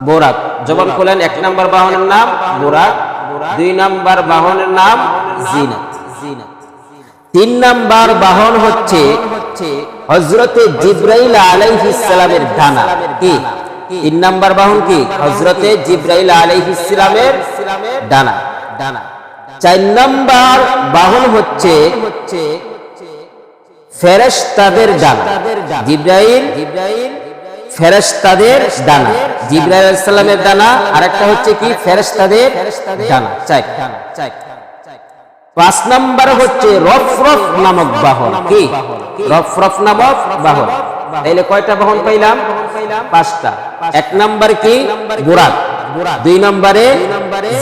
বোরাক। জবান খোলেন। 1 নাম্বার বাহনের নাম বোরাক, 2 নাম্বার বাহনের নাম জিনাত। 3 নাম্বার বাহন হচ্ছে হযরতে জিবরাইল আলাইহিস সালামের ডানা। কি 3 নাম্বার বাহন? কি হযরতে জিবরাইল আলাইহিস সালামের ডানা। 4 নাম্বার বাহন হচ্ছে ফেরেশতাদের ডানা। জিবরাইল ফেরেশতাদের ডানা, জিবরাইল আলাইহিস সালামের ডানা, আরেকটা হচ্ছে কি ফেরেশতাদের ডানা। 4। 5 নাম্বার হচ্ছে রফরফ নামক বাহন। কি রফরফ নামক বাহন? তাইলে কয়টা বাহন পাইলাম? 5টা। 1 নাম্বার কি বুরাক, 2 নম্বরে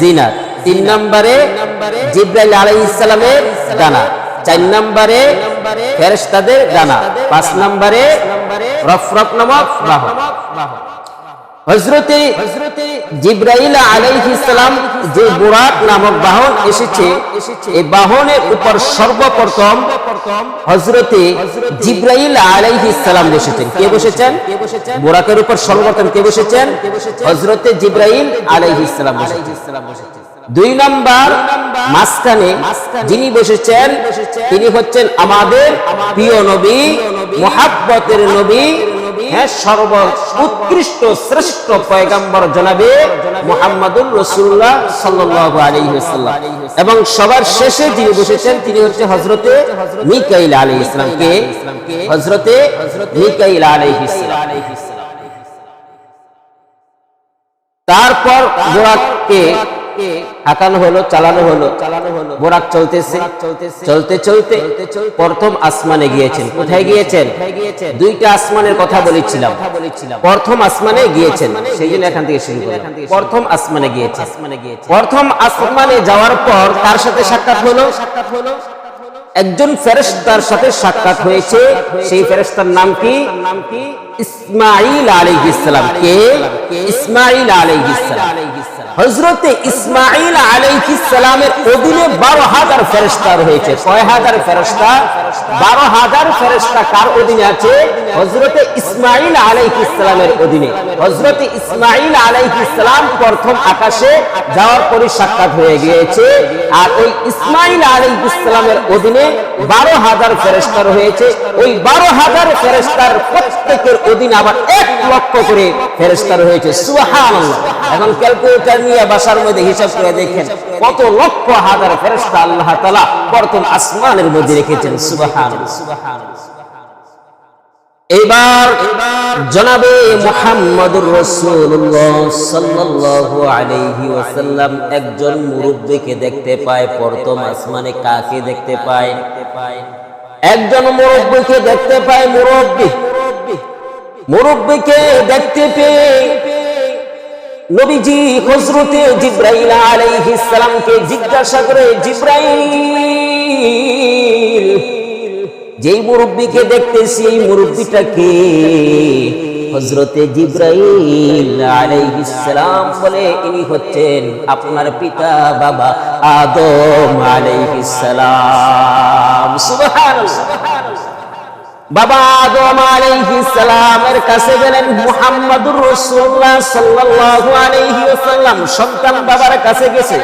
জিনাত, 3 নম্বরে জিবরাইল আলাইহিস সালামের ডানা, 4 নম্বরে ফেরেশতাদের ডানা, 5 নম্বরে রফরফ নামক বাহন। হযরতে জিবরাইল আলাইহিস সালাম যে বুরাক নামক বাহন এসেছে, এই বাহনের উপর সর্বপ্রথম হযরতে জিবরাইল আলাইহিস সালাম বসেছেন। কে বসেছেন? বুরাকের উপর সর্বপ্রথম কে বসেছেন? হযরতে জিবরাইল আলাইহিস সালাম বসেছেন। 2 নাম্বার মাঝখানে যিনি বসেছেন তিনি হচ্ছেন আমাদের প্রিয় নবী, মুহাব্বতের নবী, সর্বোৎকৃষ্ট শ্রেষ্ঠ পয়গম্বর জনাবে মুহাম্মদুর রাসূলুল্লাহ সাল্লাল্লাহু আলাইহি ওয়াসাল্লাম। এবং সবার শেষে যিনি বসেছেন তিনি হচ্ছে হযরতে মিকাইল আলাইহিস সালাম। কে? হযরতে মিকাইল আলাইহিস সালাম। তারপর বুরাককে হাঁকানো হলো, চালানো হলো। বুরাক চলতেছে, চলতে চলতে প্রথম আসমানে গিয়েছেন। কোথায় গিয়েছেন? 2টা আসমানের কথা বলেছিলাম। প্রথম আসমানে গিয়েছেন, সেই জন্য এখান থেকে শুরু করলাম। প্রথম আসমানে গিয়েছেন। প্রথম আসমানে যাওয়ার পর কার সাথে সাক্ষাৎ হলো? একজন ফেরেশতার সাথে সাক্ষাৎ হয়েছে। সেই ফেরেশতার নাম কি? ইসমাঈল আলাইহিস সালাম। কে? ইসমাঈল আলাইহিস সালাম। হযরতে ইসমাঈল আলাইহিস সালামের অধীনে 12,000 ফেরেশতা রয়েছে। কয় হাজার ফেরেশতা? 12,000 ফেরেশতা কার অধীনে আছে? হযরতে ইসমাঈল আলাইহিস সালামের অধীনে। হযরতে ইসমাঈল আলাইহিস সালাম প্রথম আকাশে যাওয়ার পরে সাক্ষাৎ হয়ে গিয়েছে। আর ওই ইসমাঈল আলাইহিস সালামের অধীনে 12,000 ফেরেশতা রয়েছে। ওই 12,000 ফেরেশতার প্রত্যেকের অধীনে আবার 1 লক্ষ করে ফেরেশতা রয়েছে। সুবহানাল্লাহ। এখন ক্যালকুলেটর নিয়ে বাসার মধ্যে হিসাব করে দেখেন কত লক্ষ হাজার ফেরেশতা আল্লাহ তাআলা প্রথম আসমানের মধ্যে রেখেছেন। সুবহানাল্লাহ। এবার জনাবে মুহাম্মদুর রাসূলুল্লাহ সাল্লাল্লাহু আলাইহি ওয়াসাল্লাম একজন মুরব্বিকে দেখতে পায়। প্রথম আসমানে কাকে দেখতে পায়? একজন মুরব্বিকে দেখতে পায়। মুরব্বিকে দেখতে পেয়ে নবীজি হযরতে জিবরাইল আলাইহিস সালামকে জিজ্ঞাসা করে, জিবরাইল, যেই মুরব্বিকে দেখতেছি এই মুরব্বিটা কে? হযরতে জিবরাইল আলাইহিস সালাম বলে, ইনি হচ্ছেন আপনার পিতা বাবা আদম আলাইহিস সালাম। সুবহানাল্লাহ। বাবা আদম আলাইহিস সালামের কাছে গেলেন মুহাম্মদুর রাসূলুল্লাহ সাল্লাল্লাহু আলাইহি ওয়াসাল্লাম। সন্তান বাবার কাছে গেছে।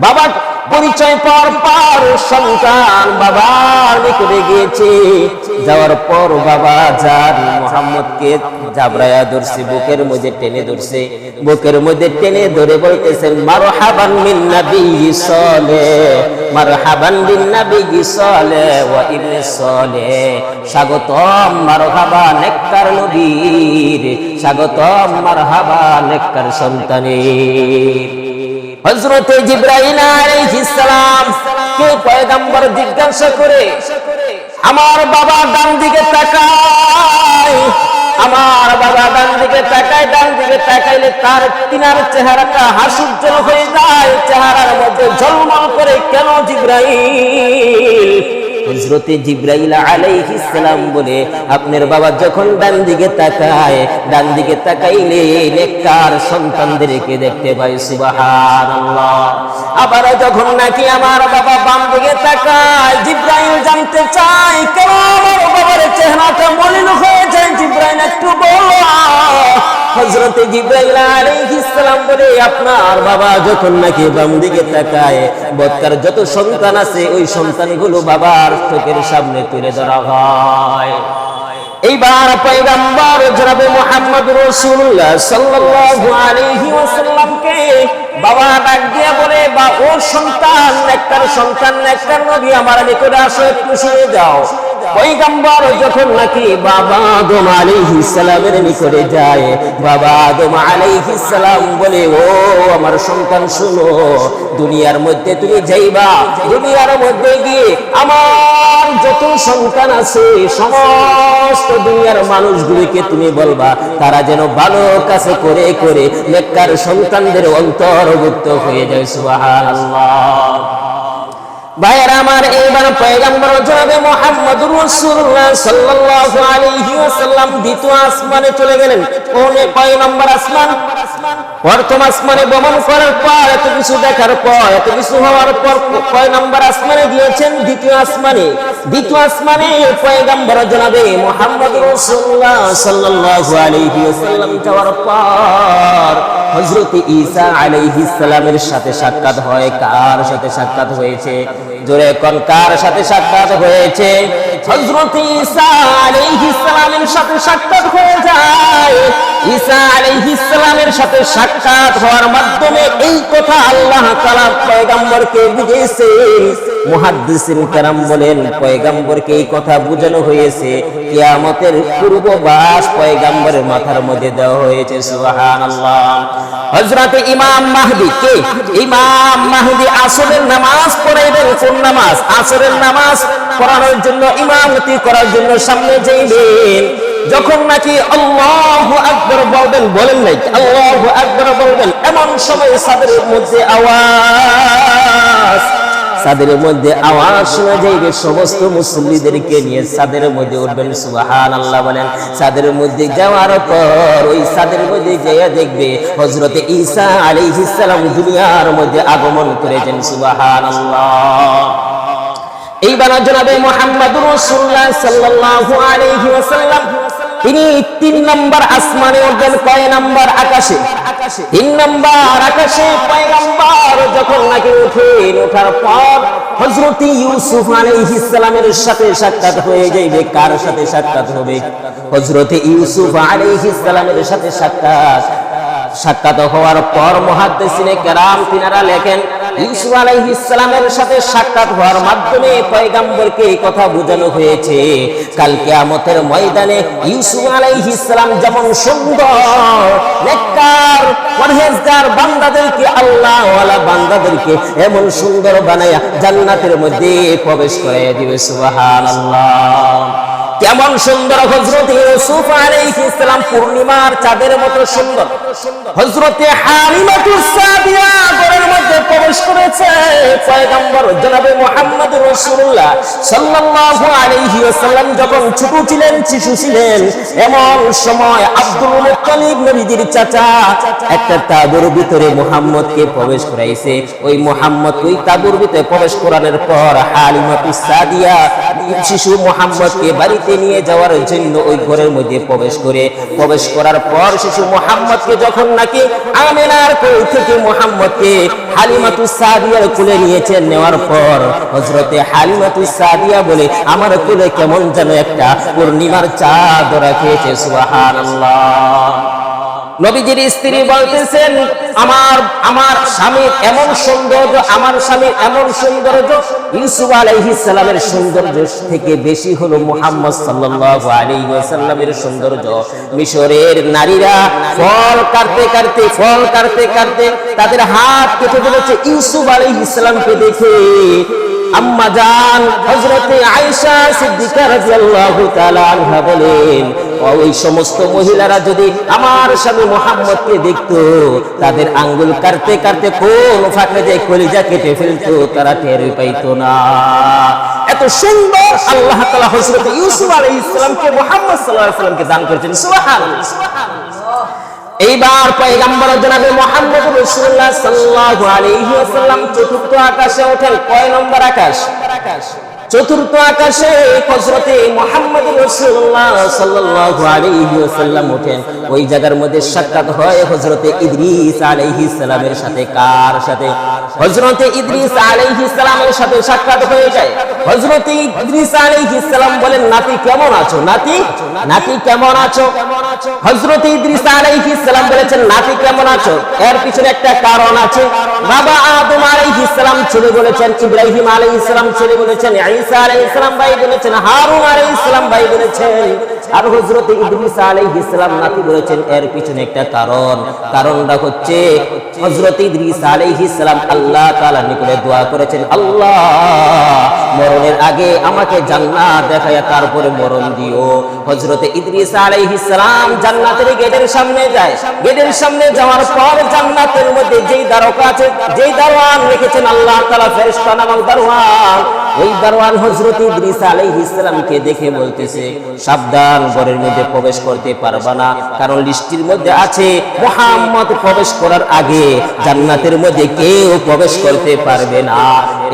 বাবা পরিচয় পাওয়ার পর সন্তান বাবার নিকটে গিয়েছে। যাওয়ার পর বাবা যান মুহাম্মদকে জাবরায়া ধরছে, বুকের মধ্যে টেনে ধরছে। বুকের মধ্যে টেনে ধরে বলতেছেন, মারহাবান বিন নবী সালেহ, মারহাবান বিন নবী সালেহ ওয়া ইবনে সালেহ। স্বাগতম মারহাবা নেককার নবীর, স্বাগতম মারহাবা নেককার সন্তানের। হযরতে জিবরাইল আলাইহিস সালাম কে পয়গম্বর জিজ্ঞাসা করে, আমার বাবা ডান দিকে তাকায়, আমার বাবা ডান দিকে তাকায়। ডান দিকে তাকাইলে তার তিনার চেহারাটা হাস্যোজ্জ্বল হয়ে যায়, চেহারার মধ্যে ঝলমল করে। কেন জিবরাইল? হযরতে জিবরাইল আলাইহিস সালাম বলে, আপনার বাবা যখন ডান দিকে তাকায়, ডান দিকে তাকাইলে নেককার সন্তানদেরকে দেখতে পাই। সুবহানাল্লাহ। আবার যখন নাকি আমার বাবা বাম দিকে তাকায়, জিবরাইল জানতে চায় কেন আমার বাবার চেহারাটা মলিন হয়ে যায়। জিবরাইল একটু বলো, হযরতে জিবরাইল আলাইহিস সালাম বলে আপনার বাবা যখন নাকি বাম দিকে তাকায় বৎকার যত সন্তান আছে ওই সন্তানগুলো বাবার চোখের সামনে তুলে ধরা হয়। এইবার পয়গম্বর জনাবে মুহাম্মদ রাসূলুল্লাহ সাল্লাল্লাহু আলাইহি ওয়াসাল্লামকে বাবা ডাক দিয়ে বলে, বা ও সন্তান, নেককার নবী আমার নিকটে আসো, একটু শুনে যাও। পয়গম্বর যখন নাকি বাবা আদম আলাইহিস সালামের নিকটে যায়, বাবা আদম আলাইহিস সালাম বলে, ও আমার সন্তান শুনো, দুনিয়ার মধ্যে তুমি যাইবা, দুনিয়ার মধ্যে গিয়ে আমার যত সন্তান আছে সমস্ত দুনিয়ার মানুষগুলিকে তুমি বলবা তারা যেন ভালো কাছে করে করে নেককার সন্তানদের অন্তর্ভুক্ত হয়ে যায়। সুবহানাল্লাহ। ভাইয়েরা আমার, এইবার পয়গম্বর জনাবে মুহাম্মদুর রাসূলুল্লাহ সাল্লাল্লাহু আলাইহি ওয়াসাল্লাম দ্বিতীয় আসমানে চলে গেলেন। কয় নম্বর আসমান? প্রথম আসমানে ভ্রমণ করার পর, এত কিছু দেখার পর, এত কিছু হওয়ার পর কয় নম্বর আসমানে গিয়েছেন? দ্বিতীয় আসমানে পয়গম্বর জনাবে মুহাম্মদুর রাসূলুল্লাহ সাল্লাল্লাহু আলাইহি ওয়াসাল্লাম যাওয়ার পর হযরত ঈসা আলাইহিস সালামের সাথে সাক্ষাৎ হয়। কার সাথে সাক্ষাৎ হয়েছে? জোরে কোন, কার সাথে সাক্ষাৎ হয়েছে? হযরত ঈসা আলাইহিস সালামের সাথে সাক্ষাৎ হয়ে যায়। ঈসা আলাইহিস সালামের সাথে সাক্ষাৎ হওয়ার মাধ্যমে এই কথা আল্লাহ তাআলা পয়গম্বরকে বুঝিয়েছেন। মুহাদ্দিসিন কেরাম বলেন, পয়গম্বরকে এই কথা বোঝানো হয়েছে কিয়ামতের পূর্বাভাস পয়গম্বরের মাথার মধ্যে দেওয়া হয়েছে। সুবহানাল্লাহ। হযরত ইমাম মাহদী কে? ইমাম মাহদী আসরের নামাজ পড়াইবেন। কোন নামাজ? আসরের নামাজ পড়ানোর জন্য, ইমামতি করার জন্য সামনে যাইবেন। যখন নাকি আল্লাহু আকবার বলবেন, বলেন নাই আল্লাহু আকবার বলবেন, এমন সময় সাদরের মধ্যে আওয়াজ শোনা যাইবে। সমস্ত মুসল্লিদেরকে নিয়ে সাদের মধ্যে উঠবেন। সুবহানাল্লাহ বলেন। সাদের মধ্যে যাওয়ার পর ওই সাদের মধ্যে যাইয়া দেখবে হযরতে ঈসা আলাইহিস সালাম দুনিয়ার মধ্যে আগমন করেছেন। সুবহানাল্লাহ। এইবার জনাবে মুহাম্মদুর রাসূলুল্লাহ সাল্লাল্লাহু আলাইহি ওয়াসাল্লাম তিনি 3 নম্বর আসমানে উঠবেন। কয় নম্বর? আকাশে। 3 নম্বর আকাশে পয়গম্বর যখন নাকি উঠেন, ওঠার পর হযরত ইউসুফ আলাইহিস সালামের সাথে সাক্ষাৎ হয়ে যাইবে। কার সাথে সাক্ষাৎ হবে? হযরত ইউসুফ আলাইহিস সালামের সাথে সাক্ষাৎ হওয়ার পর মুহাদ্দিসিনে কেরাম তিনারা লেখেন, ইউসুফ আলাইহিস সালামের সাথে সাক্ষাৎ হওয়ার মাধ্যমে পয়গম্বরকে এই কথা বোঝানো হয়েছে কাল কিয়ামতের ময়দানে ইউসুফ আলাইহিস সালাম যেমন সুন্দর নেককার পরহেজগার বান্দাদেরকে, আল্লাহ ওয়ালা বান্দাদেরকে এমন সুন্দর বানায়া জান্নাতের মধ্যে প্রবেশ করাইয়া দিবে। সুবহানাল্লাহ। কেমন সুন্দর হযরত ইউসুফ আলাইহিস সালাম পূর্ণিমার চাঁদের মতো সুন্দর। হযরত হালিমাতুস সাদিয়া ঘরের মধ্যে প্রবেশ করেছে। পয়গম্বর জনাবে মুহাম্মদুর রাসূলুল্লাহ সাল্লাল্লাহু আলাইহি ওয়াসাল্লাম যখন ছোট ছিলেন, শিশু ছিলেন, এমন সময় আব্দুল মুত্তালিব নবীর চাচা একটা তাঁবুর ভিতরে মুহাম্মদকে প্রবেশ করাইছে। ওই মুহাম্মদ ওই তাঁবুর ভিতরে প্রবেশ করানোর পর হালিমাতুস সাদিয়া শিশু মুহাম্মদকে বাড়িতে নিয়ে যাওয়ার জন্য ওই ঘরের মধ্যে প্রবেশ করার পর শিশু মুহাম্মদকে যখন নাকি আমিনার কোল থেকে মুহাম্মদকে হালিমাতুস সাদিয়ার কোলে নিয়েছেন, নেওয়ার পর হযরতে হালিমাতুস সাদিয়া বলে, আমার কোলে কেমন যেন একটা পূর্ণিমার চাঁদ রাখেছে। সুবহানাল্লাহ। নবীজির স্ত্রী বলতেছেন, আমার স্বামীর এমন সৌন্দর্য, আমার স্বামীর এমন সৌন্দর্য ইউসুফ আলাইহিস সালামের সৌন্দর্য থেকে বেশি হলো মুহাম্মদ সাল্লাল্লাহু আলাইহি ওয়াসাল্লামের সৌন্দর্য। মিশরের নারীরা ফল কাটতে কাটতে তাদের হাত কেটে ফেলেছে ইউসুফ আলাইহিস সালামকে দেখে। আম্মা জান হযরতে আয়েশা সিদ্দিকা রাদিয়াল্লাহু তাআলা আনহা বলেন, ওই সমস্ত মহিলারা যদি আমার স্বামী মুহাম্মদকে দেখতো, তাদের আঙ্গুল কাটতে কাটতে কোন ফাঁকে যে কলিজা কেটে ফেলতো তারা টের পাইতো না। এত সুন্দর আল্লাহ তাআলা হযরত ইউসুফ আলাইহিস সালামকে মুহাম্মদ সাল্লাল্লাহু আলাইহি ওয়াসাল্লামকে দান করেছেন। সুবহানাল্লাহ। এইবার পয়গম্বর জনাবে মুহাম্মদুর রাসূলুল্লাহ সাল্লাল্লাহু আলাইহি ওয়াসাল্লাম চতুর্থ আকাশে ওঠেন। কয় নম্বর আকাশ? চতুর্থ আকাশে হযরতে মুহাম্মদ রাসূলুল্লাহ সাল্লাল্লাহু আলাইহি ওয়াসাল্লাম ওঠেন। ওই জায়গার মধ্যে সাক্ষাৎ হয় হযরতে ইদ্রিস আলাইহিস সালামের সাথে। কার সাথে? হযরতে ইদ্রিস আলাইহিস সালামের সাথে সাক্ষাৎ হয়ে যায়। হযরতে ইদ্রিস আলাইহিস সালাম বলেন, নাতি কেমন আছো? নাতি কেমন আছো? হযরতে ইদ্রিস আলাইহিস সালাম বলেছেন, নাতি কেমন আছো? এর পিছনে একটা কারণ আছে। বাবা আদম আলাইহিস সালাম ছেলে বলেছেন, ইব্রাহিম আলাইহিস সালাম ছেলে বলেছেন, ঈসা আলাইহিস সালাম ভাই বলেছেন, হারুন আলাইহিস সালাম ভাই বলেছেন, আর হযরতে ইদ্রিস আলাইহিস সালাম নাতি বলেছেন। এর পিছনে একটা কারণটা হচ্ছে হযরতে ইদ্রিস আলাইহিস সালাম আল্লাহ তাআলার নিকটে দোয়া করেছেন, আল্লাহ মরণের আগে আমাকে জান্নাত দেখায়া তারপরে মরণ দিও। হযরতে ইদ্রিস আলাইহিস সালাম জান্নাতের গেটের সামনে যায়। গেটের সামনে যাওয়ার পর জান্নাতের মধ্যে যেই দ্বারকা আছে, যেই দারওয়ান রেখেছেন আল্লাহ তাআলা, ফেরেশতা নামক দারওয়ান, ওই দারওয়ান হযরত ইদ্রিস আলাইহিস সালামকে দেখে বলতেছে, সাবধান, ঘরের মধ্যে প্রবেশ করতে পারবা না, কারণ লিস্টির মধ্যে আছে মুহাম্মদ প্রবেশ করার আগে জান্নাতের মধ্যে কেউ প্রবেশ করতে পারবে না।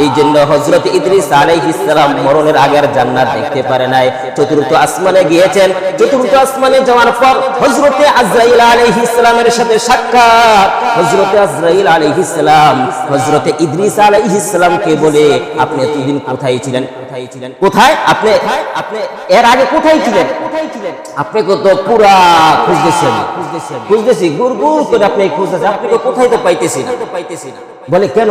এই জন্য হযরত ইদ্রিস আলাইহিস সালাম মরণের আগের জান্নাত দেখতে পারে নাই। চতুর্থ আসমানে গিয়েছেন। চতুর্থ আসমানে যাওয়ার পর হযরতে আজরাইল আলাইহিস সালামের সাথে সাক্ষাৎ। হযরতে আজরাইল আলাইহিস সালাম হযরতে ইদ্রিস আলাইহিস সালামকে বলে, আপনি এতদিন কোথায় ছিলেন? কোথায় আপনি এর আগে কোথায় ছিলেন? আপনাকে তো পুরা খুঁজতেছি, গুড় করে আপনি খুঁজতেছেন, আপনি কোথায় তো পাইতেছি না। বলে কেন?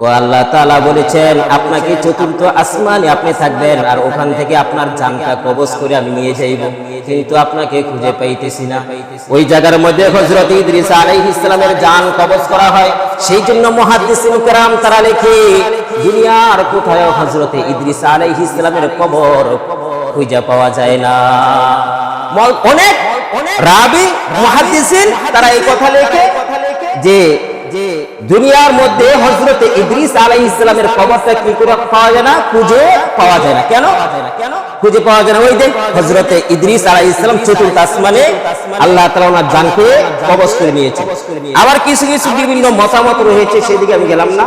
ও আল্লাহ তাআলা বলেছেন, আপনাকে চতুর্থ আসমানে আপনি থাকবেন, আর ওখান থেকে আপনার জানটা কবজ করে আমি নিয়ে যাইব, কিন্তু আপনাকে খুঁজে পাইতেছি না। ওই জায়গার মধ্যে হযরত ইদ্রিস আলাইহিস সালামের জান কবজ করা হয়। সেই জন্য মুহাদ্দিসিন কেরাম তারা লেখে, দুনিয়ার কোথাও হযরত ইদ্রিস আলাইহিস সালামের কবর খুঁজে পাওয়া যায় না। অনেক রাবি মুহাদ্দিসিন তারা এই কথা লেখে যে দুনিয়ার মধ্যে হযরতে ইদ্রিস আলাইহিস সালামের কবরটা কি করে পাওয়া যায় না? খুঁজে পাওয়া যায় না। কেন খুঁজে পাওয়া যায় না? ওই যে হযরতে ইদ্রিস আলাইহিস সালাম চতুর্থ আসমানে আল্লাহ তাআলা ওনার জানকে কবজ করে নিয়েছে। আবার কিছু বিভিন্ন মতামত রয়েছে, সেদিকে আমি গেলাম না।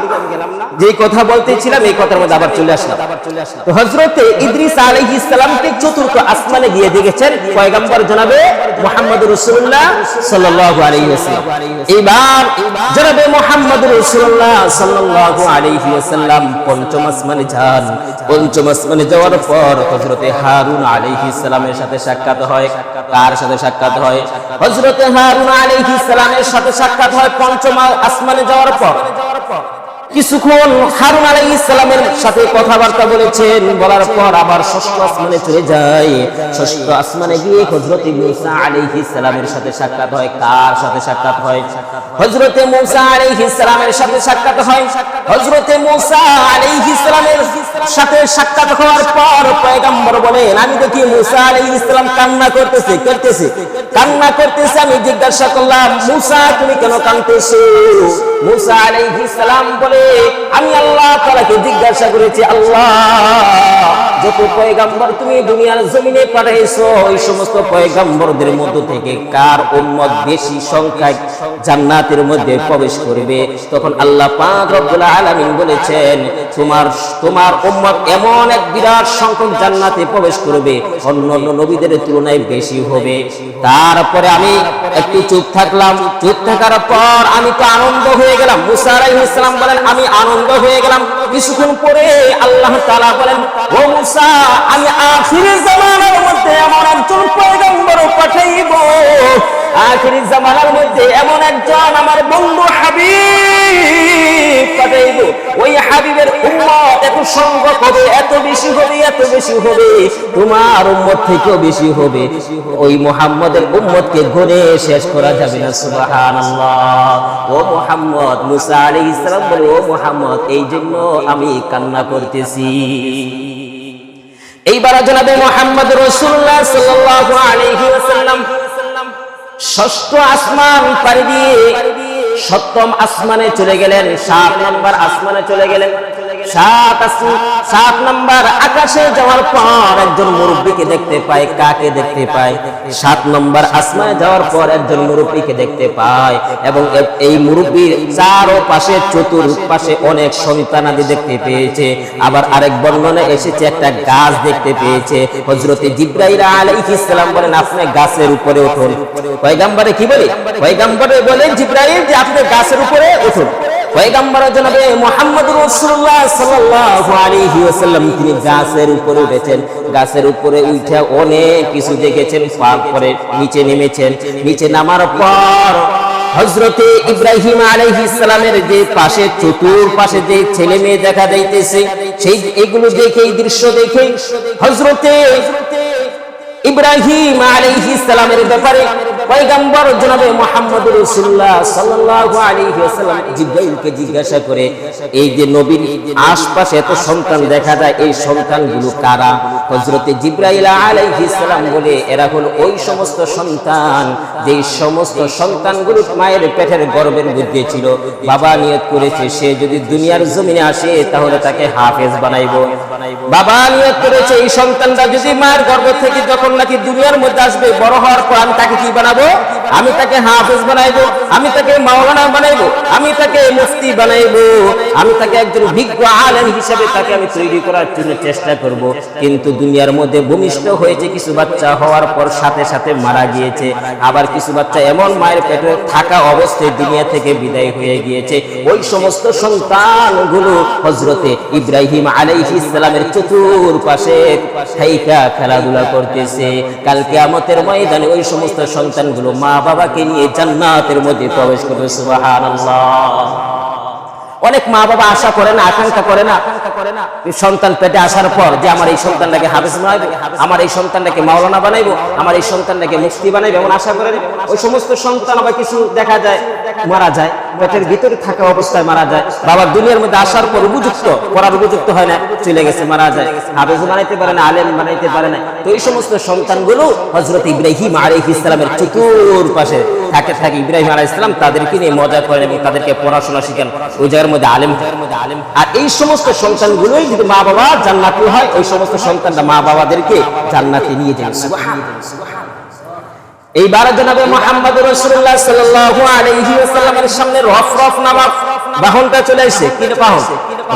যে কথা বলতেছিলাম এই কথার মধ্যে আবার চলে আসলাম। তো হযরতে ইদ্রিস আলাইহিস সালামকে চতুর্থ আসমানে গিয়ে দেখেছেন পয়গম্বর জনাবে মুহাম্মদুর রাসূলুল্লাহ সাল্লাল্লাহু আলাইহি ওয়াসাল্লাম। এবার জনাবে মুহাম্মদুর রাসূলুল্লাহ সাল্লাল্লাহু আলাইহি ওয়াসাল্লাম পঞ্চম আসমানে যান। পঞ্চম আসমানে যাওয়ার পর হযরতে হারুন আলাইহিস সালামের সাথে সাক্ষাৎ হয়। কার সাথে সাক্ষাৎ হয়? হযরতে হারুন আলাইহিস সালামের সাথে সাক্ষাৎ হয় পঞ্চম আসমানে যাওয়ার পর। কিছুক্ষণ হারুন আলাইহিস সালামের সাথে কথাবার্তা বলেছেন, বলার পর আবার ষষ্ঠ আসমানে চলে যায়। ষষ্ঠ আসমানে গিয়ে হযরতে মূসা আলাইহিস সালামের সাথে সাক্ষাৎ হয়। কার সাথে সাক্ষাৎ হয়? হযরতে মূসা আলাইহিস সালামের সাথে সাক্ষাৎ হয়। হযরতে মূসা আলাইহিস সালামের সাথে সাক্ষাৎ হওয়ার পর পয়গম্বর বলেন, আমি দেখি মূসা আলাইহিস সালাম কান্না করতেছে। আমি জিজ্ঞাসা করলাম, মূসা তুমি কেন কাঁদতেছো? মূসা আলাইহিস সালাম বলে, আমি আল্লাহ তাআলাকে জিজ্ঞাসা করেছি, আল্লাহ যত পয়গম্বর তুমি দুনিয়ার জমিনে পাঠাইছো, ওই সমস্ত পয়গম্বরদের মধ্য থেকে কার উম্মত বেশি সংখ্যায় জান্নাতের মধ্যে প্রবেশ করবে? তখন আল্লাহ পাক রব্বুল আলামিন বলেছেন, তোমার উম্মত এমন এক বিরাট সংখ্যক জান্নাতে প্রবেশ করবে, অন্যান্য নবীদের তুলনায় বেশি হবে। তারপরে আমি একটু চুপ থাকলাম। চুপ থাকার পর আমি তো আনন্দ হয়ে গেলাম। মূসা আলাইহিস সালাম বলেন, আমি আনন্দ হয়ে গেলাম। কিছুক্ষণ পরে আল্লাহ তাআলা বলেন, ও মূসা, আমি আখিরের জামানার মধ্যে এমন একজন পয়গম্বর পাঠাইব, আখিরের জামানার মধ্যে এমন একজন আমার বন্ধু হাবিব পাঠাইব। ওই হাবিবের উম্মত এত সংখ্যক হবে, এত বেশি হবে, তোমার উম্মত থেকেও বেশি হবে। ওই মুহাম্মদের উম্মতকে গণে শেষ করা যাবে না। সুবহানাল্লাহ। ও মুহাম্মদ, মূসা আলাইহিস সালাম বলে, ও মুহাম্মদ, এই জন্য আমি কান্না করতেছি। এইবার জনাবে মুহাম্মদ রাসূলুল্লাহ সাল্লাল্লাহু আলাইহি ওয়াসাল্লাম ষষ্ঠ আসমান পাড়ি দিয়ে সপ্তম আসমানে চলে গেলেন, 7 নম্বর আসমানে চলে গেলেন। 7 নম্বর আকাশে যাওয়ার পর একজন মুরব্বীকে দেখতে পায়। কাকে দেখতে পায়? 7 নম্বর আসমানে যাওয়ার পর একজন মুরব্বীকে দেখতে পায় এবং এই মুরব্বীর চারপাশে চতুর্পাশে অনেক সন্তানাদি দেখতে পেয়েছে। আবার আরেক বর্ণনায় এসেছে একটা গাছ দেখতে পেয়েছে। হযরতে জিবরাইল আলাইহিস সালাম বলেন, আপনি গাছের উপরে উঠুন। পয়গম্বরে কি বলে? পয়গম্বরে বলেন জিবরাইল যে আপনি গাছের উপরে উঠুন। পয়গম্বর জনাবে মুহাম্মদুর রাসূলুল্লাহ সাল্লাল্লাহু আলাইহি ওয়াসাল্লাম তিনি গাছের উপরে উঠেছেন। গাছের উপরে উঠে অনেক কিছু দেখেছেন, তারপরে নিচে নেমেছেন। নিচে নামার পর হযরতে ইব্রাহিম আলাইহিস সালামের যে পাশে চতুর্পাশে যে ছেলে মেয়ে দেখা যাইতেছে, সেই এগুলো দেখে, এই দৃশ্য দেখে হযরতে ইব্রাহিম আলাইহিস সালামের ব্যাপারে পয়গম্বর জনাবে মুহাম্মদুর রাসূলুল্লাহ সাল্লাল্লাহু আলাইহি ওয়াসাল্লাম জিবরাইলকে জিজ্ঞাসা করে, এই যে নবীর আশপাশে এত সন্তান দেখা যায়, এই সন্তানগুলো কারা? হযরতে জিবরাইল আলাইহিস সালাম বলে, এরা হলো ওই সমস্ত সন্তান যেই সমস্ত সন্তানগুলো মায়ের পেটের গর্ভের মধ্যে ছিল। বাবা নিয়ত করেছে সে যদি দুনিয়ার জমিনে আসে তাহলে তাকে হাফেজ বানাইবো। বাবা নিয়ত করেছে এই সন্তানটা যদি মায়ের গর্ভ থেকে যখন নাকি দুনিয়ার মধ্যে আসবে, বড় হওয়ার পর আমি তাকে কি বানাবো? আমি তাকে হাফেজ বানাইবো, আমি তাকে মাওলানা বানাইবো, আমি তাকে মুফতি বানাইবো, আমি তাকে একজন বিজ্ঞ আলেম হিসেবে তাকে আমি তৈরি করার জন্য চেষ্টা করব। কিন্তু দুনিয়ার মধ্যে ভূমিষ্ঠ হয়েছে, কিছু বাচ্চা হওয়ার পর সাথে সাথে মারা গিয়েছে। আবার কিছু বাচ্চা এমন মায়ের পেটে থাকা অবস্থায় দুনিয়া থেকে বিদায় হয়ে গিয়েছে। ওই সমস্ত সন্তানগুলো হযরতে ইব্রাহিম আলাইহিস সালামের চতুর্পাশে থাইকা খেলাধুলা করতেছে। কাল কিয়ামতের ময়দানে ওই সমস্ত সন্তানগুলো মা বাবাকে নিয়ে জান্নাতের মধ্যে প্রবেশ করবে। সুবহানাল্লাহ। অনেক মা বাবা আশা করে না, আকাঙ্ক্ষা করে না সন্তান পেটে আসার পর যে আমার এই সন্তানটাকে হাফেজ বানাইবো, আমার এই সন্তানটাকে মাওলানা বানাইবো, আমার এই সন্তানটাকে মুফতি বানাইবো, এমন আশা করে। ওই সমস্ত সন্তান আবার কিছু দেখা যায় মারা যায়, পেটের ভিতরে থাকা অবস্থায় মারা যায়। বাবা দুনিয়ার মধ্যে আসার পর উপযুক্ত, পড়ার উপযুক্ত হয় না, চলে গেছে, মারা যায়। হাফেজ বানাইতে পারে না, আলেম বানাইতে পারে না। তো এই সমস্ত সন্তানগুলো হযরত ইব্রাহিম আলাইহিস সালামের চতুর্পাশে থাকে। ইব্রাহিম আলাইহিস সালাম তাদেরকে নিয়ে মজা করেন এবং তাদেরকে পড়াশোনা শিখান। ওই জায়গার মধ্যে আলেম। আর এই সমস্ত সন্তানগুলোই যদি মা বাবা জান্নাতি হয়, ওই সমস্ত সন্তানরা মা বাবাদেরকে জান্নাতে নিয়ে যায়। সুবহানাল্লাহ। এইবার জনাবে মুহাম্মদুর রাসূলুল্লাহ সাল্লাল্লাহু আলাইহি ওয়াসাল্লামের সামনে রফরফ নামক বাহনটা চলে আসে। কি বাহন?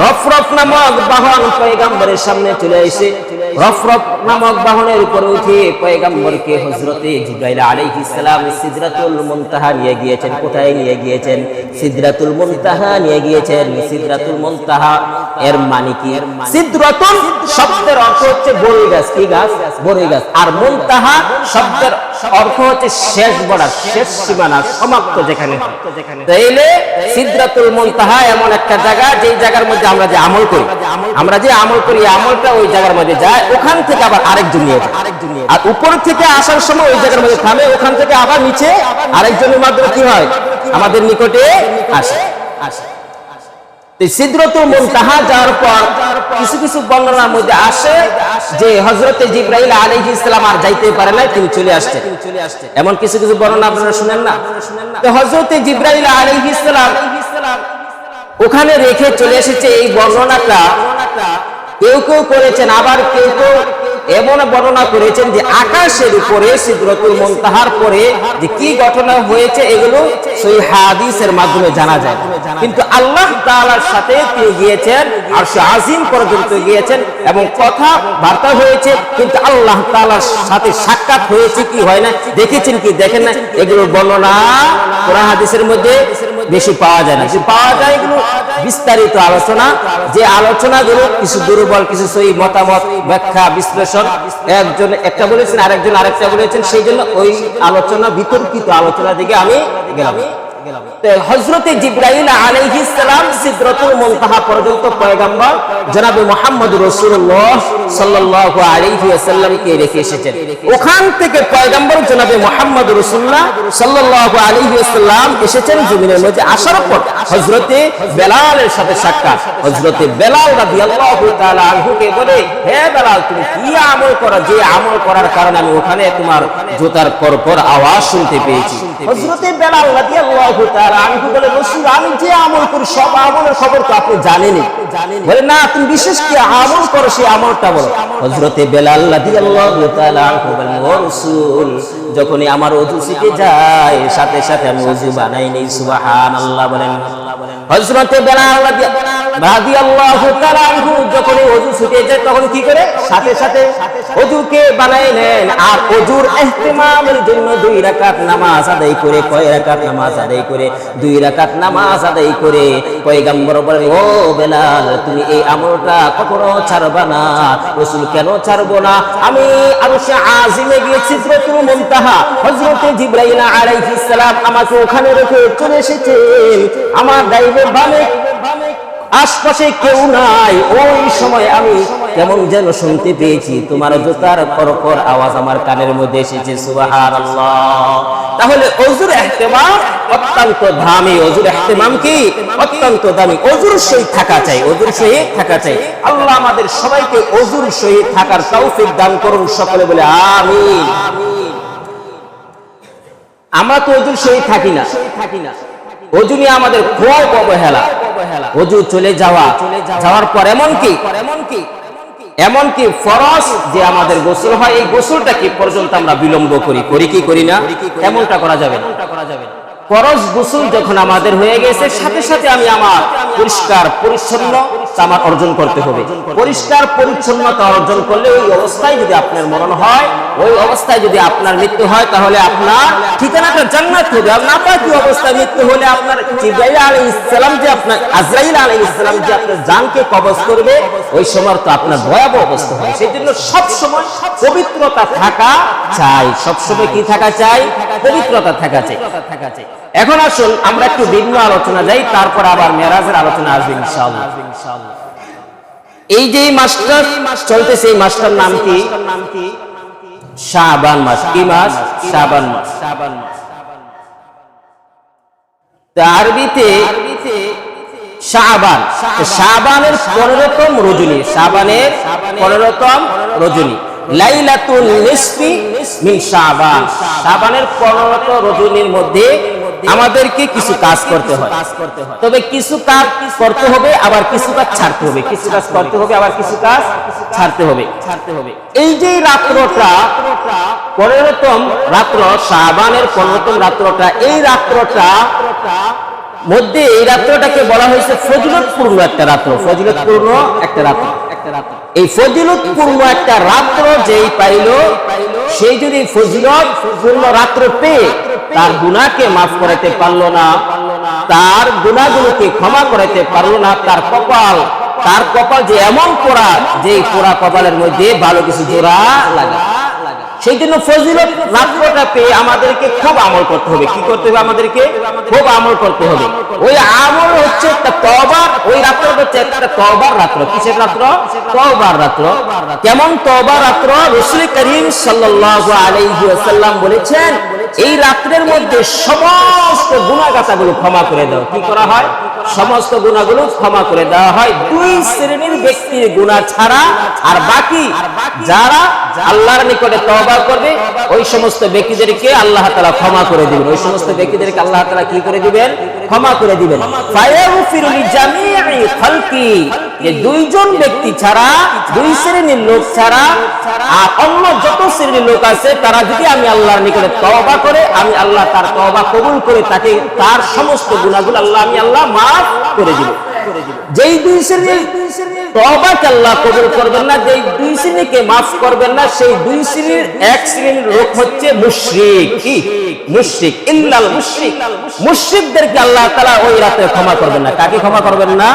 রফরফ নামক বাহন পয়গম্বরের সামনে চলে আসে। রফরফ নামক বাহনের উপরে উঠে পয়গম্বরকে হযরতে জিবরাইল আলাইহিস সালাম সিদরাতুল মুনতাহা নিয়ে গিয়েছেন। কোথায় নিয়ে গিয়েছেন? সিদরাতুল মুনতাহা নিয়ে গিয়েছেন। সিদরাতুল মুনতাহা এর মানে কি? সিদরাতুল শব্দের অর্থ হচ্ছে বড়ই গাছ। কি গাছ? বড়ই গাছ। আর মুনতাহা শব্দের অর্থ হচ্ছে শেষ বর্ডার, শেষ সীমানা, সমাপ্ত যেখানে। তাইলে সিদরাতুল মুনতাহা এমন একটা জায়গা যেই জায়গার মধ্যে আমরা যে আমল করি, আমলটা ওই জায়গার মধ্যে যায়, ওখান থেকে আবার আরেকজন নিয়ে যায়। আর উপর থেকে আসার সময় ওই জায়গার মধ্যে থামে, ওখান থেকে আবার নিচে আরেকজনের মাধ্যমে কি হয়? আমাদের নিকটে আসে। সিদরাতুল মুনতাহা যাওয়ার পর কিছু কিছু বর্ণনার মধ্যে আসে যে হযরতে জিবরাইল আলাইহিস সালাম আর যাইতে পারে না, তিনি চলে আসছেন। এমন কিছু কিছু বর্ণনা আপনারা শুনেন না? তো হযরতে জিবরাইল আলাইহিস সালাম ওখানে রেখে চলে এসেছে। এই বর্ণনাটা কেউ কেউ করেছেন, আবার কেউ কেউ এমন বর্ণনা করেছেন যে আকাশের উপরে সিদরাতুল মুনতাহার পরে যে কি ঘটনা হয়েছে এগুলো সহিহ হাদিসের মাধ্যমে জানা যায়। কিন্তু আল্লাহ তাআলার সাথে তিনি গিয়েছেন, আরশ আজিম পর্যন্ত গিয়েছেন এবং কথা বার্তা হয়েছে, কিন্তু আল্লাহ তাআলার সাথে সাক্ষাৎ হয়েছে কি হয় না, দেখেছেন কি দেখেন না, এগুলোর বর্ণনা কোরআন হাদিসের মধ্যে বেশি পাওয়া যায় না। পাওয়া যায় এগুলো বিস্তারিত আলোচনা, যে আলোচনাগুলো কিছু দুর্বল, কিছু সহিহ মতামত, ব্যাখ্যা, বিশ্লেষণ, একজন একটা বলেছেন আরেকজন আরেকটা বলেছেন, সেই জন্য ওই আলোচনা বিতর্কিত আলোচনা দিকে আমি গেলাম। হযরতে জিবরাইল আলাইহিস সালাম সিদরাতুল মুনতাহা পর্যন্ত পয়গম্বর জনাবে মুহাম্মদুর রাসূলুল্লাহ সাল্লাল্লাহু আলাইহি ওয়াসাল্লামকে রেখে এসেছেন। ওখান থেকে পয়গম্বর জনাবে মুহাম্মদুর রাসূলুল্লাহ সাল্লাল্লাহু আলাইহি ওয়াসাল্লাম এসেছেন জমিনের মধ্যে। আসার পর হযরতে বেলালের সাথে সাক্ষাৎ। হযরতে বেলাল রাদিয়াল্লাহু তাআলা আনহুকে বলে, হে বেলাল, তুমি কি আমল করো যে আমল করার কারণে আমি ওখানে তোমার জুতার করকর আওয়াজ শুনতে পেয়েছি? হযরতে বেলাল রাদিয়াল্লাহু তাআলা আনহু বলে, রাসূল আমি যে আমল করি সব আমলের খবর তো আপনি জানেনই। বলে না, তুমি বিশেষ কি আমল করো সেই আমলটা বলো। হযরতে বেলাল রাদিয়াল্লাহু তাআলা আনহু বলেন, ও রাসূল যখনই আমার ওযু ছিটে যায় সাথে সাথে আমি ওযু বানাই নেই। সুবহানাল্লাহ বলেন। হযরতে বেলাল রাদিয়াল্লাহু তাআলা আনহু যখন ওযু ছুটে যায় তখন কি করে? সাথে সাথে ওযুকে বানাই নেন। আর ওযুর ইহতিমামের জন্য 2 রাকাত নামাজ আদায় করে, কয় রাকাত নামাজ আদায় করে? 2 রাকাত নামাজ আদায় করে পয়গম্বর বলেন, ও বেলাল তুমি এই আমলটা কখনো ছাড়বা না। রাসূল কেন ছাড়বো না? আমি আরশে আজিমে গিয়ে সিদরাতুল মুনতাহা হযরতে জিবরাইল আলাইহিস সালাম আমাকে ওখানে রেখে চলে এসেছেন। আমার ডাইনে বামে আশপাশে কেউ নাই। ওই সময় আমি কেমন যেন শুনতে পেয়েছি তোমার জুতার করকর আওয়াজ আমার কানের মধ্যে এসেছে। সুবহানাল্লাহ। তাহলে ওযুর ইহতিমাম অত্যন্ত দামি। ওযুর ইহতিমাম কি? অত্যন্ত দামি। ওযুর সহিত থাকা চাই, ওযুর সহিত থাকা চাই। আল্লাহ আমাদের সবাইকে ওযুর সহিত থাকার তৌফিক দান করুন। সকলে বলে আমিন। আমরা তো ওযুর সহিত থাকি না। ওযু নিয়ে আমাদের খুব অবহেলা। ওযু চলে যাওয়ার পর এমনকি ফরজ যে আমাদের গোসল হয়, এই গোসলটা কি পর্যন্ত আমরা বিলম্ব করি কি করি না? এমনটা করা যাবে না। ফরজ গোসল যখন আমাদের হয়ে গেছে সাথে সাথে আমি আমার পরিষ্কার পরিচ্ছন্নতা আমার অর্জন করতে হবে। পরিষ্কার পরিচ্ছন্নতা অর্জন করলে ওই অবস্থায় যদি আপনার মরণ হয়, ওই অবস্থায় যদি আপনার মৃত্যু হয়, তাহলে আপনার ঠিকানাটা জান্নাত হবে। আর নাপাকি অবস্থায় মৃত্যু হলে আপনার জিবরাইল আলাইহিস সালাম যে আপনার আজরাইল আলাইহিস সালাম যে আপনার জানকে কবজ করবে, ওই সময় তো আপনার ভয়াবহ অবস্থা হয়। সেজন্য সব সময় পবিত্রতা থাকা চাই। সব সময় কি থাকা চাই? পবিত্রতা থাকা চাই। এখন আসুন আমরা একটু ভিন্ন আলোচনা যাই, তারপর আবার মেরাজের আলোচনা আসবে ইনশাআল্লাহ। এই যে মাসটা চলতেছে, এই মাসটার নাম কি? শাবান মাস। কি মাস? শাবান মাস। আরবিতে শাবান, শাবানের 15তম রজনী, শাবানের 15তম রজনী, লাইলাতুল নিসফি মিন শাবান। শাবানের 15 রজনীর মধ্যে আমাদেরকে কিছু কাজ করতে হয়। তবে কিছু কাজ করতে হবে, আবার কিছু কাজ ছাড়তে হবে। কিছু কাজ করতে হবে, আবার কিছু কাজ ছাড়তে হবে। এই যে রাত্রটা 15তম রাত্র, শাবানের 15তম রাত্রটা, এই রাত্রটা মধ্যে এই রাত্রটাকে বলা হয়েছে ফজিলতপূর্ণ একটা রাত্র। ফজিলতপূর্ণ একটা রাত্র। এই ফজিলতপূর্ণ একটা রাত্র যেই পাইল, সেই যদি ফজিলতপূর্ণ রাত্র পেয়ে তার গুনাহকে মাফ করাতে পারলো না, তার গুনাহগুলোকে ক্ষমা করাতে পারলো না, তার কপাল যে এমন পোড়া, যে পোড়া কপালের মধ্যে ভালো কিছু জোড়া লাগা। সেই জন্য ফজিলত রাত্রটা পেয়ে আমাদেরকে খুব আমল করতে হবে। কি করতে হবে? আমাদেরকে খুব আমল করতে হবে। ওই আমল হচ্ছে একটা তওবার। ওই রাত্রটা হচ্ছে একটা তওবার রাত্র। কিসের রাত্র? তওবার রাত্র। কেমন তওবার রাত্র? রাসূল করিম সাল্লাল্লাহু আলাইহি ওয়াসাল্লাম বলেছেন, এই রাত্রের মধ্যে সমস্ত গুনাহগাতাগুলো ক্ষমা করে দাও। কি করা হয়? সমস্ত গুনাহগুলো ক্ষমা করে দেওয়া হয়। 2 শ্রেণীর ব্যক্তির গুনাহ ছাড়া, আর বাকি যারা আল্লাহর নিকটে তওবা করবে ওই সমস্ত ব্যক্তিদেরকে আল্লাহ তাআলা ক্ষমা করে দিবেন। ওই সমস্ত ব্যক্তিদেরকে আল্লাহ তাআলা কি করে দিবেন? ক্ষমা করে দিবেন। ফায়াগফিরু লিজামিই খালকি, যে 2 জন ব্যক্তি ছাড়া, 2 শ্রেণীর লোক ছাড়া আর অন্য যত শ্রেণীর লোক আছে, তারা যদি আমি আল্লাহর নিকটে তওবা করে, আমি আল্লাহ তার তওবা কবুল করে তাকে তার সমস্ত গুনাহগুলো আল্লাহ মাফ করে দিবেন। যেই 2 শ্রেণীর তওবাকে আল্লাহ কবুল করবেন না, যেই 2 শ্রেণীকে মাফ করবেন না, সেই 2 শ্রেণীর এক শ্রেণীর লোক হচ্ছে মুশরিক। কি? মুশরিক। ইল্লাল মুশরিক। মুশরিকদেরকে আল্লাহ তাআলা ওই রাতে ক্ষমা করবেন না। কাকে ক্ষমা করবেন না?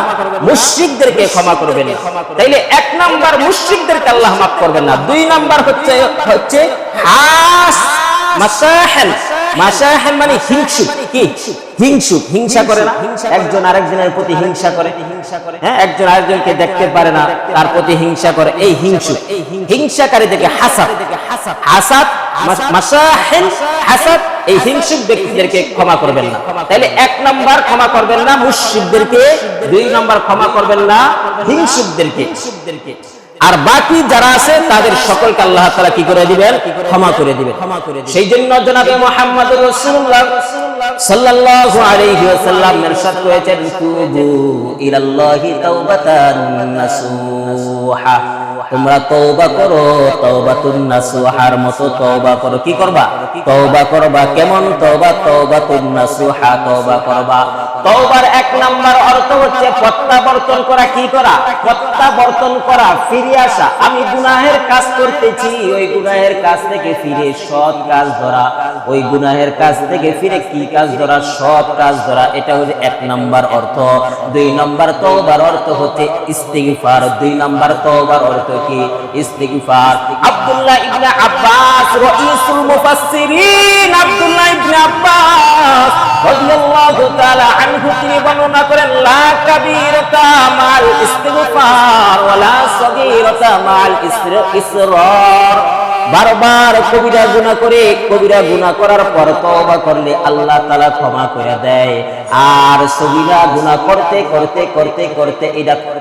মুশরিকদেরকে ক্ষমা করবেন না। তাইলে 1 নাম্বার মুশরিকদেরকে আল্লাহ মাফ করবেন না। 2 নাম্বার হচ্ছে মাসাহেন মানে হিংসুক। কি? হিংসুক। হিংসা করে না, একজন আরেকজনের প্রতি হিংসা করে। হ্যাঁ, একজন আরেকজনকে দেখতে পারে না, তার প্রতি হিংসা করে। এই হিংসুক, হিংসাকারীদেরকে হাসাদ, মাসাহেন হাসাদ, এই হিংসুক ব্যক্তিদেরকে ক্ষমা করবেন না। তাহলে 1 নাম্বার ক্ষমা করবেন না মুশরিকদেরকে, 2 নাম্বার ক্ষমা করবেন না হিংসুকদেরকে। আর বাকি যারা আছে তাদের সকলকে আল্লাহ তাআলা কি করে দিবেন? ক্ষমা করে দিবেন। সেই জন্য জনাবে মুহাম্মদুর রাসূলুল্লাহ সাল্লাল্লাহু আলাইহি ওয়াসাল্লাম ইরশাদ করেছেন, তুবু ইলাল্লাহি তাওবাতান নাসুহা, তোমরা তওবা করো, তাওবাতুন নাসুহার মতো তওবা করো। কি করবা? তওবা করবা। কেমন তওবা? তাওবাতুন নাসুহা, তওবা করবা। তওবার এক নাম্বার অর্থ হচ্ছে প্রত্যাবর্তন করা। কি করা? প্রত্যাবর্তন করা, ফিরে আসা। আমি গুনাহের কাজ করতেছি, ওই গুনাহের কাজ থেকে ফিরে সৎ কাজ ধরা, ওই গুনাহের কাজ থেকে ফিরে কি কাজ ধরা? সৎ কাজ ধরা। এটা হচ্ছে এক নাম্বার অর্থ। দুই নাম্বার তওবার অর্থ হচ্ছে ইস্তিগফার। দুই নাম্বার তওবার অর্থ কি? ইস্তিগফার। আব্দুল্লাহ ইবনে আব্বাস রাইসুল মুফাসসিরিন, আব্দুল্লাহ ইবনে আব্বাস রাদিয়াল্লাহু তাআলা আনহু তিনি বর্ণনা করেন, লা কাবীরাতা মাল ইস্তিগফার ওয়ালা সগীরাতা মাল ইসরার। বারবার কবিরা গুনাহ করে, কবিরা গুনাহ করার পর তওবা করলে আল্লাহ তাআলা ক্ষমা করে দেয়। আর সগীরা গুনাহ করতে করতে করতে করতে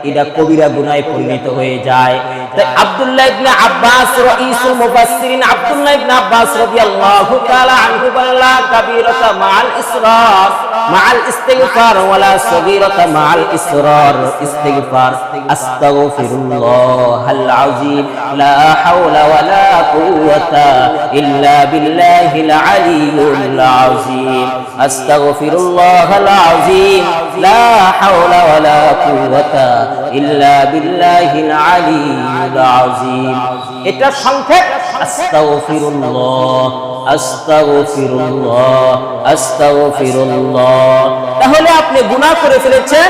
এটা কবিরা গুনাহে পরিণত হয়ে যায়। তাই আব্দুল্লাহ ইবনে আব্বাস রাইসুল মুফাসসিরিন, আব্দুল্লাহ ইবনে আব্বাস রাদিয়াল্লাহু তাআলা আনহু বলেন, লা কাবীরাতা মাল ইসরার মাল ইস্তিগফার ওয়ালা সগীরাতা মাল ইসরার। ইস্তিগফার, আস্তাগফিরুল্লাহাল আযীম, লা হাওলা ওয়ালা কুওয়াতা ইল্লা বিল্লাহিল আলিয়্যিল আযীম। আস্তাগফিরুল্লাহাল আযীম, লা হাওলা ওয়ালা কুওয়াতা ইল্লা বিল্লাহিল আলিয়্যিল আযীম। এটা সংক্ষেপ আস্তাগফিরুল্লাহ, আস্তাগফিরুল্লাহ, আস্তাগফিরুল্লাহ। তাহলে আপনি গুনাহ করে ফেলেছেন,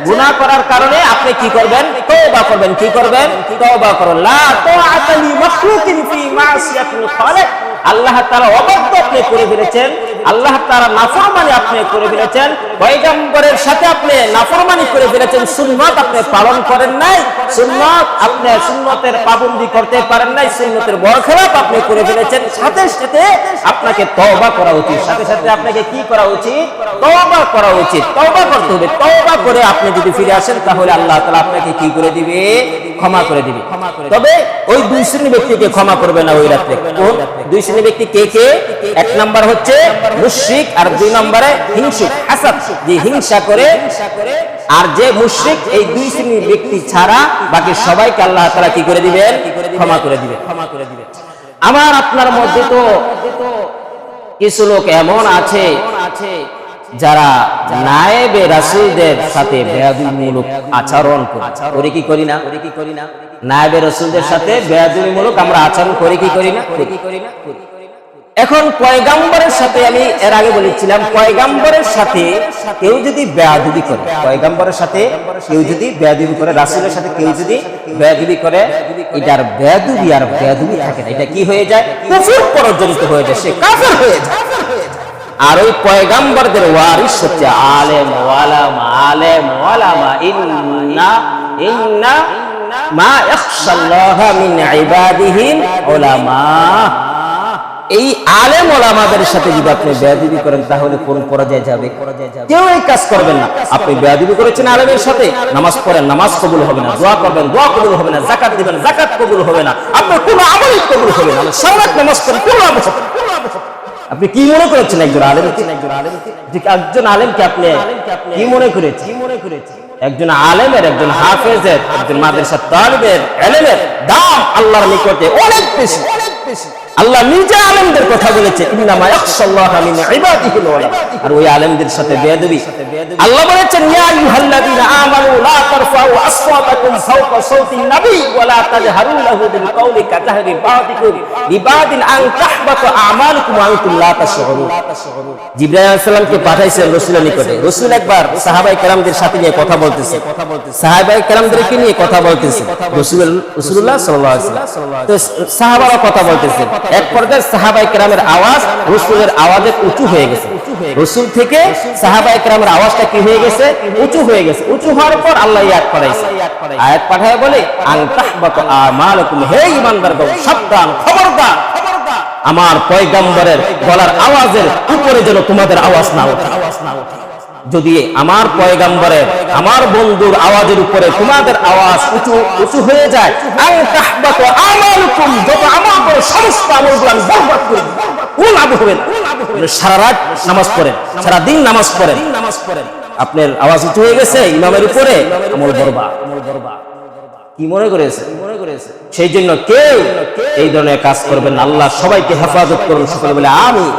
গুনাহ করার কারণে আপনি কি করবেন? তওবা করবেন। কি করবেন? তওবা করুন। লা তাআতা লি মাখলুকিন ফি মাসিয়াতিল খালিক। আল্লাহ তাআলা অবাধ্য আপনি করে ফেলেছেন, আল্লাহ তাআলা নাফরমানি আপনি করে ফেলেছেন, পয়গম্বরের সাথে আপনি নাফরমানি করে ফেলেছেন, সুন্নাত আপনি পালন করেন নাই, সুন্নাত আপনি সুন্নতের পাবন্দি করতে পারেন নাই, সুন্নতের বরখেলাপ আপনি করে ফেলেছেন। সাথে সাথে আপনাকে তওবা করা উচিত। সাথে সাথে আপনাকে কি করা উচিত? তওবা করা উচিত। তওবা করতে হবে। তওবা করে আপনি যদি ফিরে আসেন তাহলে আল্লাহ তাআলা আপনাকে কি করে দিবে? ক্ষমা করে দিবে। তবে ওই দুই শ্রেণীর ব্যক্তিকে ক্ষমা করবে না ওই রাতে। কোন দুই শ্রেণীর ব্যক্তি? কে কে? এক নাম্বার হচ্ছে মুশরিক, আর দুই নম্বরে হিংসুক, হাসাদ, যে হিংসা করে। আর যে মুশরিক, এই দুই শ্রেণীর ব্যক্তি ছাড়া বাকি সবাইকে আল্লাহ তাআলা কি করে দিবেন? ক্ষমা করে দিবেন। আমার আপনার মধ্যে তো কিছু লোক এমন আছে যারা নায়েবে রাসূলদের সাথে বেয়াদবিমূলক আচরণ করে। কি করি না? নায়েবে রাসূলদের সাথে বেয়াদবিমূলক আমরা আচরণ করি কি করি না? এখন পয়গম্বরের সাথে, আমি এর আগে বলেছিলাম, পয়গম্বরের সাথে কেউ যদি বেয়াদবি করে, পয়গম্বরের সাথে কেউ যদি বেয়াদবি করে, রাসূলের সাথে কেউ যদি বেয়াদবি করে, এটার বেয়াদবি আর বেয়াদবি থাকে না, এটা কি হয়ে যায়? কুফর পর্যন্ত হয়ে যায়, সে কাফের হয়ে যায়। আর ওই পয়গম্বরদের ওয়ারিস হচ্ছে আলেম ওয়ালামা, আলেম ওয়ালামা। ইন্না মা ইয়াখশাল্লাহা মিন ইবাদিহিল উলামা। এই আলেম ওলামাদের সাথে যদি আপনি বেয়াদবি করেন তাহলে কোন পরাজয় যাবে? কেউ এই কাজ করবেন না। আপনি বেয়াদবি করেছেন আলেমের সাথে, নামাজ পড়েন, নামাজ কবুল হবে না, দোয়া করবেন, দোয়া কবুল হবে না, যাকাত দিবেন, যাকাত কবুল হবে না, আপনার কোনো আমলই কবুল হবে না। সারাত নামাজ পড়েন, কোনো আমল হবে না। আপনি কি মনে করেছেন একজন আলেমকে? একজন আলেমকে আপনি কি মনে করেছেন? একজন আলেমের, একজন হাফেজের, একজন মাদ্রাসা তালিবের ইলমের দাম আল্লাহর নিকটে অনেক বেশি। আল্লাহ নিজে আলেমদের কথা বলেছে, ইন্নামা ইয়াখশাল্লাহা মিন ইবাদিহিল উলামা। আর ওই আলেমদের সাথে বেয়াদবি, আল্লাহ বলেছেন, ইয়া আইয়ুহাল্লাযীনা আমানু লা তারফাউ আসওয়াতাকুম ফাওকা সাওতিন নবী ওয়া লা তাজহারু লাহু বিল কওলি কাজাহরি বা'দিকুম লিবা'দিন আন তাহবাতা আমালুকুম ওয়া আনতুম লা তাশউরুন। জিবরাইল আলাইহিস সালামকে পাঠাইছেন রাসূলের নিকটে। রাসূল একবার সাহাবায়ে কেরামদের সাথে নিয়ে কথা বলতেছে, সাহাবায়ে কেরামদেরকে নিয়ে কথা বলতেছে রাসূলুল্লাহ সাল্লাল্লাহু আলাইহি ওয়াসাল্লাম। তো সাহাবারা কথা বলতেছে, এক পর্যায়ে সাহাবায়ে কেরামের আওয়াজ রাসূলের আওয়াজে উঁচু হয়ে গেছে। রাসূল থেকে সাহাবায়ে কেরামের আওয়াজটা কি হয়ে গেছে? উঁচু হয়ে গেছে। উঁচু হওয়ার পর আল্লাহ আয়াত পাঠাইছে। আয়াত পাঠায় বলে, আন তাহবাতু আমালুকুম, হে ঈমানদারগণ সাবধান, খবরদার, আমার পয়গম্বরের গলার আওয়াজের উপরে যেন তোমাদের আওয়াজ না ওঠে। যদি আমার পয়গম্বরের আমার বন্ধুর আওয়াজের উপরে তোমাদের আওয়াজ উঁচু হয়ে যায়, যত আমল করে সমস্ত আমলগুলো আমি বরবাদ করে দিব, কোনো লাভ হবে না। সারা রাত নামাজ পড়েন, সারা দিন নামাজ পড়েন, আপনার আওয়াজ উঁচু হয়ে গেছে ইমামের উপরে, আমল বরবাদ। কি মনে করেছে? সেই জন্য কেউ এই ধরনের কাজ করবেন না। আল্লাহ সবাইকে হেফাজত করুন, সকলে বলে আমিন।